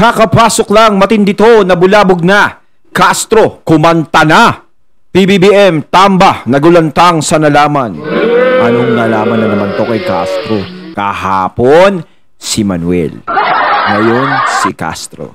Kakapasok lang, matindi to, nabulabog na. Castro, kumanta na. PBBM, tamba, nagulantang sa nalaman. Anong nalaman na naman to kay Castro? Kahapon, si Manuel. Ngayon, si Castro.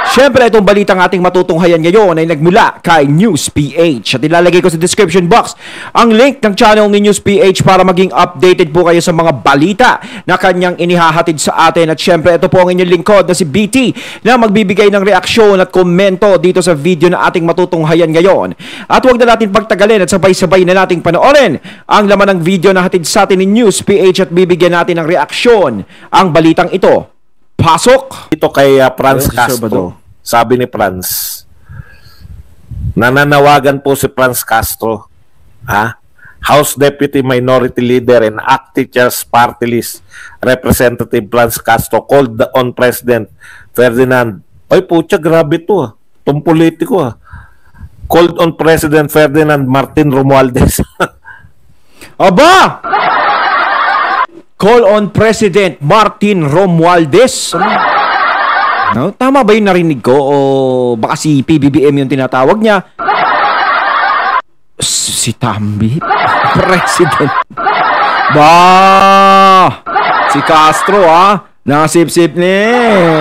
Siyempre, itong balitang ating matutunghayan ngayon ay nagmula kay News PH. At ilalagay ko sa description box ang link ng channel ni News PH para maging updated po kayo sa mga balita na kanyang inihahatid sa atin. At siyempre, ito po ang inyong lingkod na si BT na magbibigay ng reaksyon at komento dito sa video na ating matutunghayan ngayon. At huwag na natin pagtagalin at sabay-sabay na nating panoorin ang laman ng video na hatid sa atin ni News PH at bibigyan natin ng reaksyon ang balitang ito. Pasok! Ito kay Franz Castro. Sabi ni Franz, nananawagan po si Franz Castro, House Deputy Minority Leader and ACT Teachers Party List Representative Franz Castro called on President Ferdinand. Ay putya, grabe to itong politiko Called on President Ferdinand Martin Romualdez. Aba! Call on President Martin Romualdez. No? Tama ba yung narinig ko? O baka si PBBM yung tinatawag niya? Si Tambi? President. Ba! Si Castro Nasip-sip ni.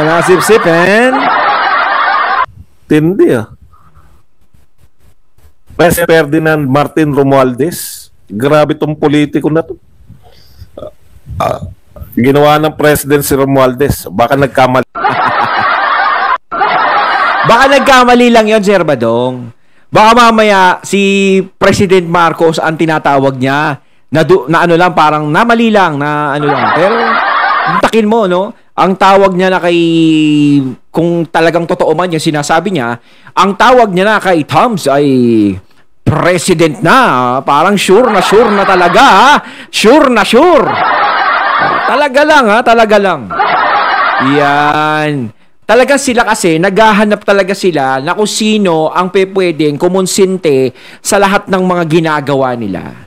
Nasip-sipin. Tindi President Ferdinand Martin Romualdez. Grabe tong politiko na to. Ginawa ng president si Romualdez. Baka nagkamali. Baka nagkamali lang yon, Sir Badong. Baka mamaya si President Marcos ang tinatawag niya na ano lang, parang namali lang, na ano lang. Pero takin mo, no? Ang tawag niya na kay, kung talagang totoo man yung sinasabi niya, ang tawag niya na kay Thumbs ay President na. Parang sure na talaga, Sure na sure. Talaga lang, talaga lang. Yan. Talaga sila kasi, naghahanap talaga sila na kung sino ang pwedeng kumonsinte sa lahat ng mga ginagawa nila.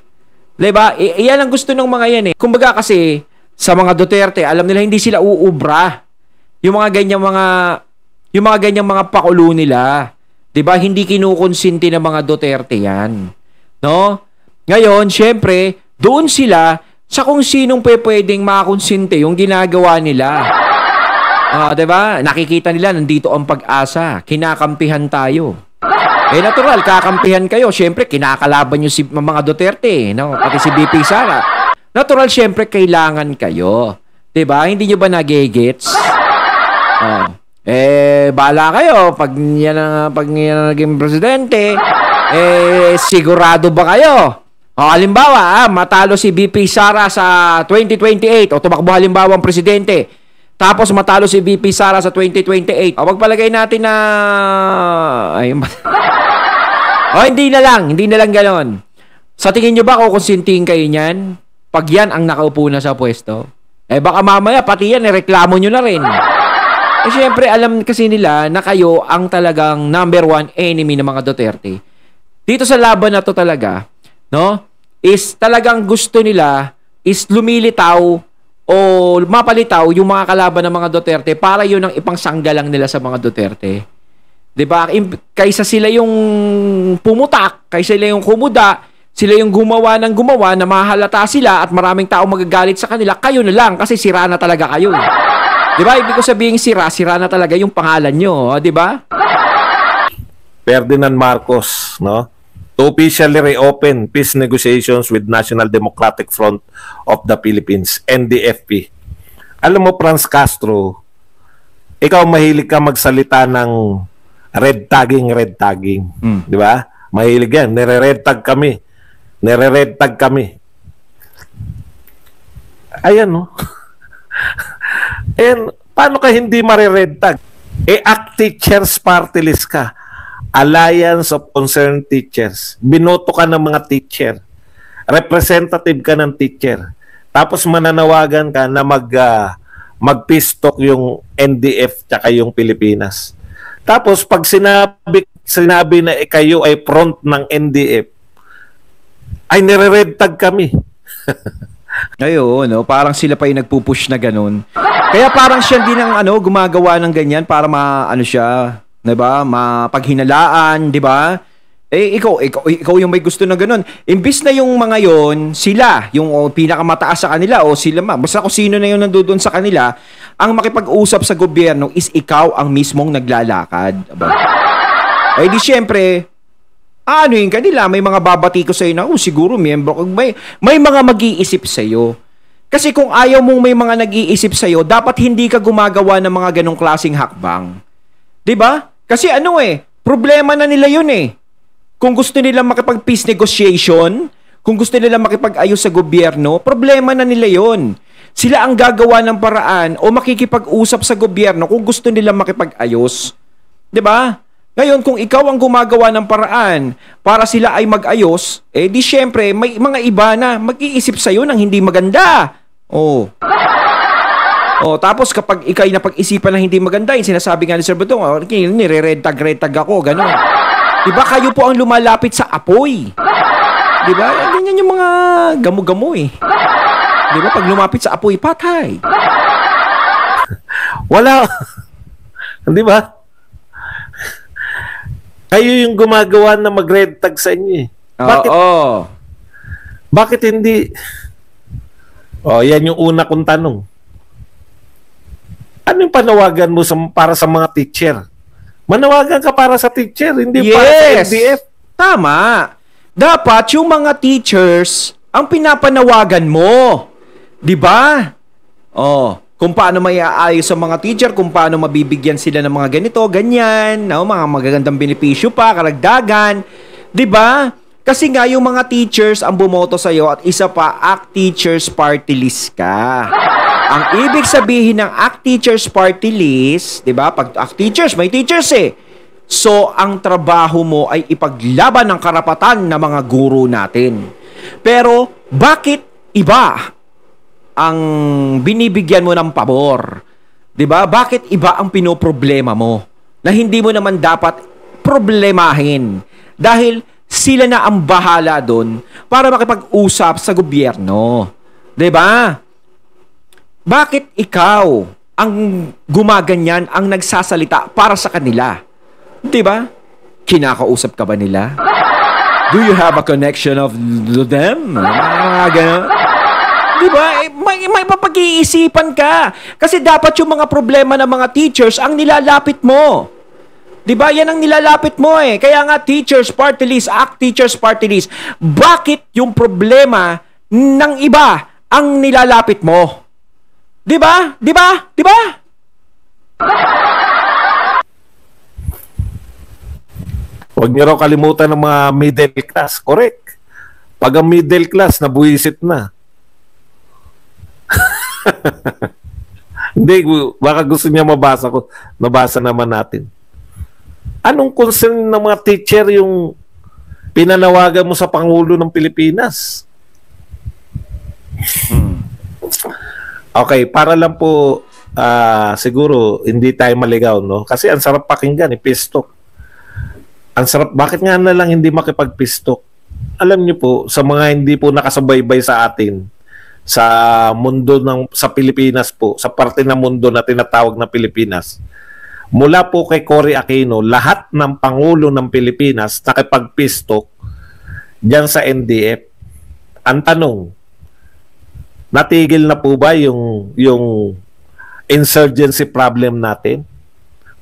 Diba? Iyan ang gusto ng mga yan Kumbaga kasi, sa mga Duterte, alam nila hindi sila uubra. Yung mga ganyang mga pakulo nila. Diba? Hindi kinukonsinti ng mga Duterte yan. No? Ngayon, syempre, doon sila sa kung sinong pwedeng makakonsinte yung ginagawa nila. Diba? Nakikita nila, nandito ang pag-asa. Kinakampihan tayo. Natural, kakampihan kayo. Siyempre, kinakalaban nyo si mga Duterte. No? Pati si BP Sara. Natural, siyempre, kailangan kayo. Diba? Hindi nyo ba nagigets? Bahala kayo. Pag yan naging presidente, sigurado ba kayo? Halimbawa, matalo si BP Sara sa 2028 o tumakbo halimbawa ang presidente. Tapos matalo si BP Sara sa 2028. O magpalagay natin na hindi na lang ganoon. Sa tingin nyo ba kukonsintihin kayo niyan? Pag yan ang nakaupo na sa pwesto? Baka mamaya pati yan reklamo nyo na rin. Siyempre alam kasi nila na kayo ang talagang number one enemy ng mga Duterte. Dito sa laban na to talaga, no? Is talagang gusto nila is lumilitaw o mapalitaw yung mga kalaban ng mga Duterte para yun ang ipangsanggalang nila sa mga Duterte. Diba? Kaysa sila yung pumutak, kaysa sila yung kumuda, sila yung gumawa na mahalata sila at maraming tao magagalit sa kanila, kayo na lang kasi sira na talaga kayo. Diba? Ibig ko sabihin sira na talaga yung pangalan nyo. Diba? Ferdinand Marcos, no? To officially reopen peace negotiations with National Democratic Front of the Philippines, NDFP. Alam mo, Franz Castro, ikaw mahilig ka magsalita ng red tagging. Di ba? Mahilig yan. Nire-red tag kami. Ayan, no? Ayan, paano ka hindi mare-red tag? ACT Teachers Party List ka. Alliance of Concerned Teachers. Binoto ka ng mga teacher. Representative ka ng teacher. Tapos mananawagan ka na mag-peace talk yung NDF tsaka yung Pilipinas. Tapos pag sinabi na kayo ay front ng NDF, ay nire-red tag kami. Ayun, no? Parang sila pa yung nagpupush na ganun. Kaya parang siya din ang gumagawa ng ganyan para siya, 'di ba? Mapaghinalaan, 'di ba? Ikaw yung may gusto na ganun. Imbis na yung mga yon, sila, yung pinakamataas sa kanila o sila basta kung sino na yung nandoon sa kanila, ang makipag-usap sa gobyerno is ikaw ang mismong naglalakad. Diba? Di syempre, yung kanila, may mga babati ko sa'yo na, siguro, miyembro, may mga mag-iisip sa'yo. Kasi kung ayaw mong may mga nag-iisip sa'yo, dapat hindi ka gumagawa ng mga ganong klaseng hakbang. Diba? Kasi problema na nila yun Kung gusto nila makipag-peace negotiation, kung gusto nila makipag-ayos sa gobyerno, problema na nila yun. Sila ang gagawa ng paraan o makikipag-usap sa gobyerno kung gusto nila makipag-ayos. Diba? Ngayon, kung ikaw ang gumagawa ng paraan para sila ay mag-ayos, di syempre, may mga iba na mag-iisip sa'yo ng hindi maganda. Tapos kapag ikaw ay napag-isipan ng hindi maganda, yung sinasabi nga ni Sir Badong, nire-red-tag ako, gano'n. Diba, kayo po ang lumalapit sa apoy. Diba, ganyan yung mga gamo-gamo Diba, pag lumapit sa apoy, patay. Wala. Di ba? Kayo yung gumagawa na mag-red tag sa inyo Bakit hindi? Yan yung una kong tanong. Ano yung panawagan mo para sa mga teacher? Manawagan ka para sa teacher, hindi para sa NDF. Tama. Dapat yung mga teachers ang pinapanawagan mo. Di ba? Kung paano may aayos sa mga teacher, kung paano mabibigyan sila ng mga ganito, ganyan, mga magagandang benepisyo pa, karagdagan, 'di ba? Kasi nga yung mga teachers ang bumoto sa iyo at isa pa, ACT Teachers Party List ka. Ang ibig sabihin ng ACT Teachers Party List, 'di ba? Pag ACT Teachers, may teachers So, ang trabaho mo ay ipaglaban ng karapatan ng mga guro natin. Pero bakit iba ang binibigyan mo ng pabor? 'Di ba? Bakit iba ang pinoproblema mo na hindi mo naman dapat problemahin? Dahil sila na ang bahala doon para makipag-usap sa gobyerno. 'Di ba? Bakit ikaw ang gumaganyan, ang nagsasalita para sa kanila? 'Di ba? Kinakausap ka ba nila? Do you have a connection of them? Ganun. Diba? May papag-iisipan ka. Kasi dapat yung mga problema ng mga teachers ang nilalapit mo. Diba? Yan ang nilalapit mo Kaya nga Teachers Party List, ACT Teachers Party List. Bakit yung problema ng iba ang nilalapit mo? Diba? Diba? Diba? Huwag niyo raw kalimutan ng mga middle class. Correct. Pag ang middle class, nabuisit na. Hindi, baka gusto niya mabasa ko. Nabasa naman natin. Anong concern ng mga teacher yung pinanawagan mo sa Pangulo ng Pilipinas? Okay, para lang po siguro hindi tayo maligaw, no? Kasi ang sarap pakinggan, pistok. Ang sarap, bakit nga na lang hindi makipagpistok? Alam niyo po, sa mga hindi po nakasubaybay sa atin, sa mundo sa Pilipinas po, sa parte ng mundo na tinatawag na Pilipinas, mula po kay Cory Aquino, lahat ng Pangulo ng Pilipinas nakipagpistok diyan sa NDF. Ang tanong, natigil na po ba yung insurgency problem natin?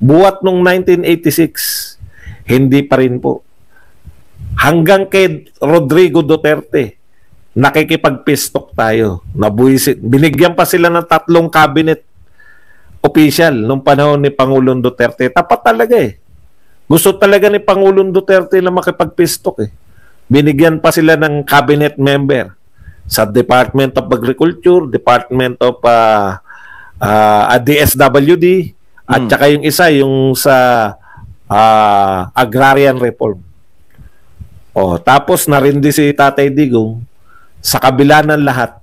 Buwat nung 1986, hindi pa rin po. Hanggang kay Rodrigo Duterte, nakikipagpistok tayo. Nabuisit. Binigyan pa sila ng 3 cabinet official nung panahon ni Pangulong Duterte. Tapat talaga Gusto talaga ni Pangulong Duterte na makipagpistok Binigyan pa sila ng cabinet member sa Department of Agriculture, Department of DSWD, at saka yung isa, yung sa Agrarian Reform. Tapos narindi si Tatay Digong sa kabila ng lahat.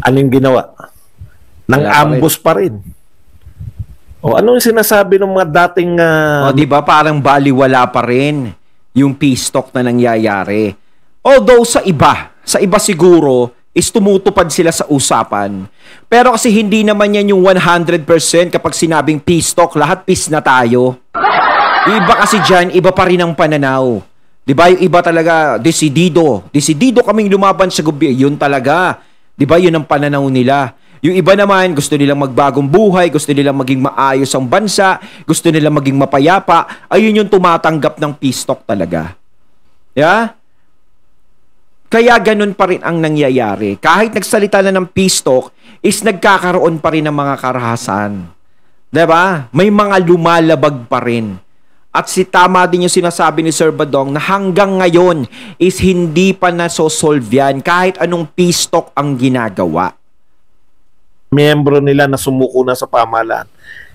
Anong ginawa? Nang ambush pa rin. Ano yung sinasabi ng mga dating... di ba parang baliwala pa rin yung peace talk na nangyayari. Although sa iba, Sa iba siguro is tumutupad sila sa usapan. Pero kasi hindi naman yan yung 100% kapag sinabing peace talk, lahat peace na tayo. Iba kasi dyan, iba pa rin ang pananaw. Diba? Yung iba talaga, desidido. Desidido kaming lumaban sa gobyerno. Yun talaga. Diba? Yun ang pananaw nila. Yung iba naman, gusto nilang magbagong buhay, gusto nilang maging maayos ang bansa, gusto nilang maging mapayapa. Ayun yung tumatanggap ng peace talk talaga. Yeah? Kaya ganun pa rin ang nangyayari. Kahit nagsalita na ng peace talk, is nagkakaroon pa rin ng mga karahasan. Diba? May mga lumalabag pa rin. At tama din yung sinasabi ni Sir Badong na hanggang ngayon is hindi pa nasosolve yan kahit anong peace talk ang ginagawa. Miyembro nila na sumuko na sa pamahalaan,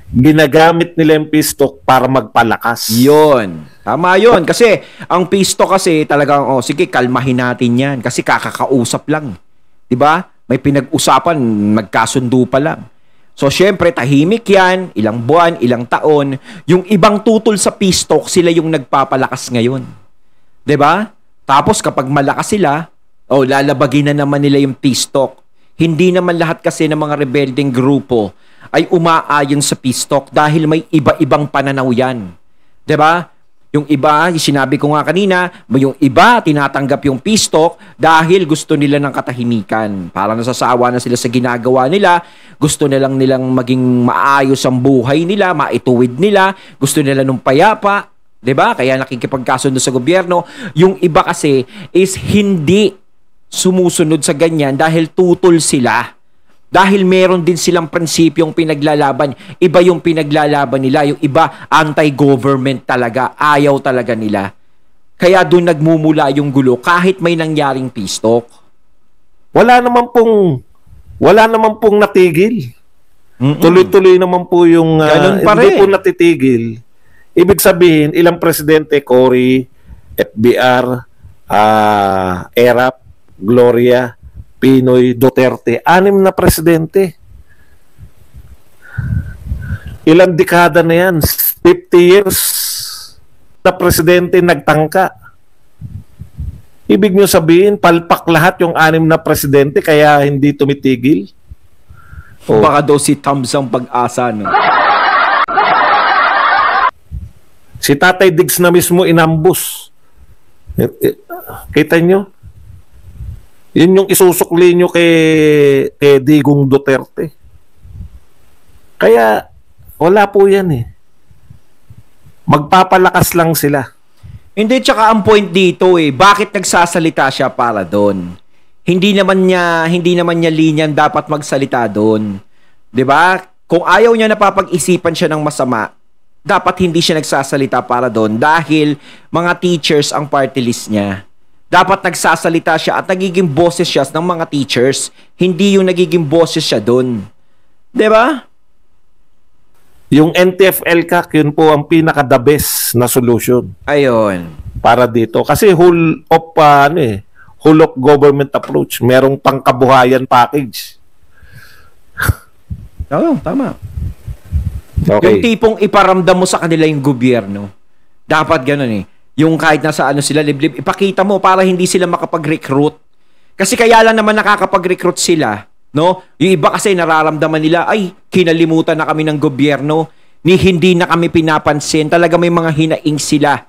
ginagamit nila yung peace talk para magpalakas. Yun. Tama yun. Kasi ang peace talk kasi talagang, sige, kalmahin natin yan. Kasi kakakausap lang. Diba? May pinag-usapan, nagkasundo pa lang. So, syempre, tahimik yan, ilang buwan, ilang taon. Yung ibang tutol sa peace talk, sila yung nagpapalakas ngayon. 'Di ba? Tapos, kapag malakas sila, lalabagin na naman nila yung peace talk. Hindi naman lahat kasi ng mga rebelding grupo ay umaayon sa peace talk dahil may iba-ibang pananaw yan. 'Di ba? Yung iba, sinabi ko nga kanina, yung iba tinatanggap yung peace talk dahil gusto nila ng katahimikan. Parang nasasawa na sila sa ginagawa nila, gusto nilang maging maayos ang buhay nila, maituwid nila, gusto nila ng payapa, 'di ba? Kaya nakikipagkasundo sa gobyerno. Yung iba kasi is hindi sumusunod sa ganyan dahil tutol sila. Dahil meron din silang prinsipyong pinaglalaban. Iba yung pinaglalaban nila. Yung iba, anti-government talaga. Ayaw talaga nila. Kaya doon nagmumula yung gulo kahit may nangyaring peace talk. Wala naman pong natigil. Tuloy-tuloy naman po yung hindi po natitigil. Ibig sabihin, ilang presidente, Cory, FBR, ERAP, Gloria, Pinoy, Duterte, 6 na presidente. Ilang dekada na yan? 50 years na presidente nagtangka. Ibig nyo sabihin, palpak lahat yung 6 na presidente kaya hindi tumitigil? Baka daw si Thumbs ang pag-asa, no? Si Tatay Diggs na mismo inambus. Kita nyo? Yun yung isusukli nyo kay Digong Duterte. Kaya, wala po yan eh. Magpapalakas lang sila. Hindi, tsaka ang point dito bakit nagsasalita siya para doon? Hindi naman niya linyan dapat magsalita doon. 'Di ba? Kung ayaw niya napapag-isipan siya ng masama, dapat hindi siya nagsasalita para doon dahil mga teachers ang party list niya. Dapat nagsasalita siya at nagiging boses siya ng mga teachers, hindi yung nagiging boses siya doon. 'Di ba? Yung NTF-L CAC, yun po ang pinaka-the best na solution. Ayun. Para dito. Kasi whole of government approach. Merong pangkabuhayan package. Oo, tama. Okay. Yung tipong iparamdam mo sa kanila yung gobyerno. Dapat ganun Yung kahit nasa sila liblib, ipakita mo para hindi sila makapag-recruit. Kasi kaya lang naman nakakapag-recruit sila. No? Yung iba kasi nararamdaman nila, ay, kinalimutan na kami ng gobyerno, hindi na kami pinapansin, talaga may mga hinaing sila.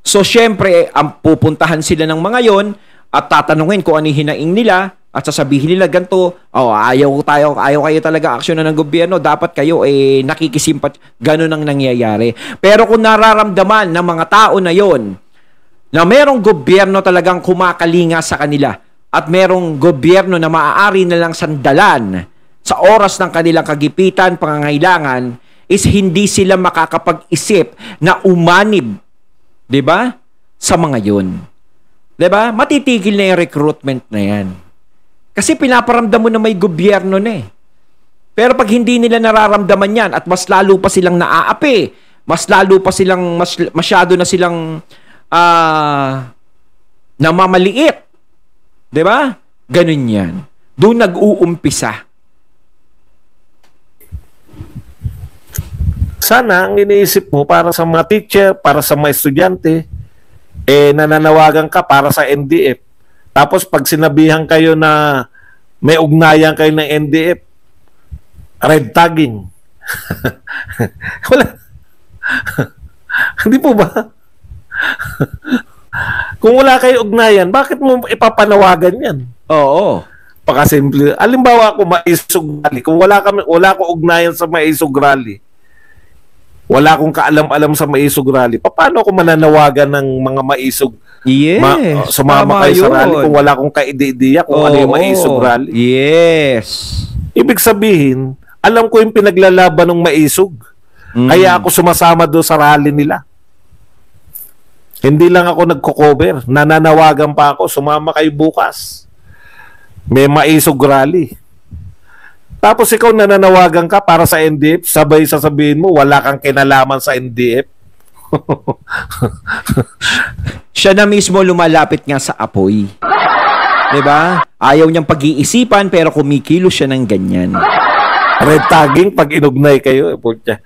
So, syempre, ang pupuntahan sila ng mga yon at tatanungin kung ano hinaing nila at sasabihin nila ganito, ayaw kayo talaga aksyonan ng gobyerno, dapat kayo nakikisimpat, ganun ang nangyayari. Pero kung nararamdaman ng mga tao na yon na merong gobyerno talagang kumakalinga sa kanila, at merong gobyerno na maaari na lang sandalan sa oras ng kanilang kagipitan, pangangailangan, is hindi sila makakapag-isip na umanib, 'di ba? Sa mga 'yun. 'Di ba? Matitigil na 'yung recruitment na 'yan. Kasi pinaparamdam mo na may gobyerno na Pero pag hindi nila nararamdaman 'yan at mas lalo pa silang naaapi, mas lalo pa silang masyado na silang namamaliit. 'Di ba? Ganun 'yan. Doon nag-uumpisa. Sana ang iniisip mo para sa mga teacher, para sa mga estudyante, nananawagan ka para sa NDF Tapos pag sinabihan kayo na may ugnayan kayo ng NDF, red tagging. Wala. Hindi po ba? Kung wala kayo ugnayan, bakit mo ipapanawagan yan? Oo. Pakasimple. Alimbawa ako Maisog Rally. Kung wala ko ugnayan sa Maisog Rally, wala akong kaalam-alam sa Maisog Rally, paano ako mananawagan ng mga Maisog? Yes. Sumama tama kayo sa yun. rally kung wala akong kaide-ideya kung ano yung Maisog Rally. Yes. Ibig sabihin, alam ko yung pinaglalaban ng Maisog. Kaya ako sumasama doon sa rally nila. Hindi lang ako nagko-cover. Nananawagan pa ako, sumama kayo bukas. May Maisog Rally. Tapos ikaw nananawagan ka para sa NDF, sabay sasabihin mo, wala kang kinalaman sa NDF. Siya na mismo lumalapit nga sa apoy. 'Di ba? Ayaw niyang pag-iisipan pero kumikilos siya ng ganyan. Red tagging pag inugnay kayo. Putya.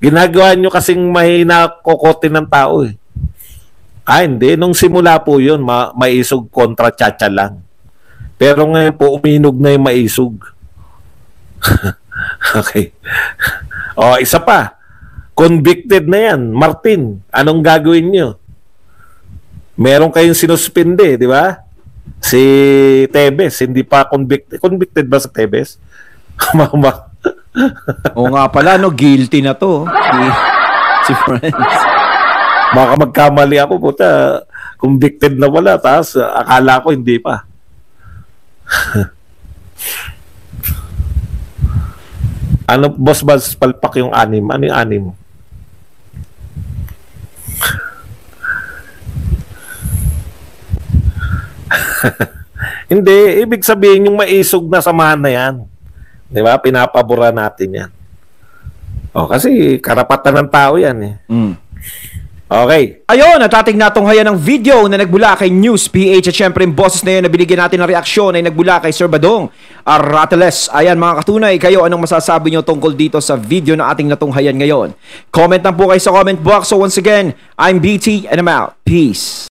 Ginagawa nyo kasing mahina kokotin ng tao eh. Hindi. Nung simula po yun, Maisog kontra Chacha lang. Pero ngayon po, uminog na yung Maisog. Okay. Isa pa. Convicted na yan. Martin, anong gagawin nyo? Meron kayong sinuspinde, di ba? Si Tebes, hindi pa convicted. Convicted ba sa Tebes? O nga pala, no, guilty na to. Si Friends. Baka magkamali ako, puta. Convicted na wala, tapos akala ko hindi pa. Ano, boss Buzz, palpak yung anim? Ano yung anim? Hindi, ibig sabihin yung Maisog na samahan na yan. Di ba? Pinapabura natin yan. Kasi karapatan ng tao yan eh. Okay. Ayun, at ating natunghayan ng video na nagbula kay News PH at syempre yung boses na yun na binigyan natin ng reaksyon ay nagbula kay Sir Badong Arateles. Ayan mga katunay, kayo anong masasabi nyo tungkol dito sa video na ating natunghayan ngayon? Comment lang po kayo sa comment box. So once again, I'm BT and I'm out. Peace.